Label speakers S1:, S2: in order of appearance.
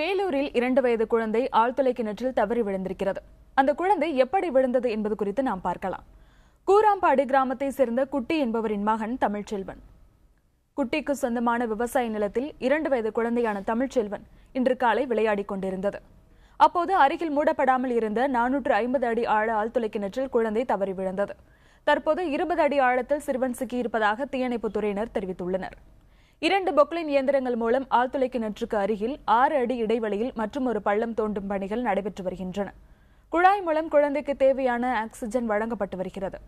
S1: வேலூரில் 2 வயது குழந்தை ஆழ்துளை கிணற்றில் தவறி விழுந்திருக்கிறது. அந்த குழந்தை எப்படி விழுந்தது என்பது குறித்து நாம் பார்க்கலாம். கூராம்பாடி கிராமத்தை சேர்ந்த குட்டி என்பவரின் மகன் தமிழ்ச்செல்வன். குட்டிக்கு சொந்தமான விவசாய நிலத்தில் 2 வயது குழந்தையான தமிழ்ச்செல்வன் இன்று காலை விளையாடிக் கொண்டிருந்தது. அப்போது அருகில் மூடப்படாமல் இருந்த 450 அடி ஆழ ஆழ்துளை கிணற்றில் குழந்தை தவறி விழுந்தது. தற்போது 20 அடி ஆழத்தில் சிறுவன் சிக்கியிருப்பதாக தீயணைப்புத் துறையினர் தெரிவித்துள்ளனர். 2 பொக்லைன் இயந்திரங்கள் மூலம் ஆழ்துளை கிணற்றுக்கு அருகில் 6 அடி இடைவெளியில் மற்றும் ஒரு பள்ளம் தோண்டும் பணிகள் நடைபெற்று வருகின்றன. குழாய் மூலம் குழந்தைக்கு தேவையான ஆக்சிஜன் வழங்கப்பட்டு வருகிறது.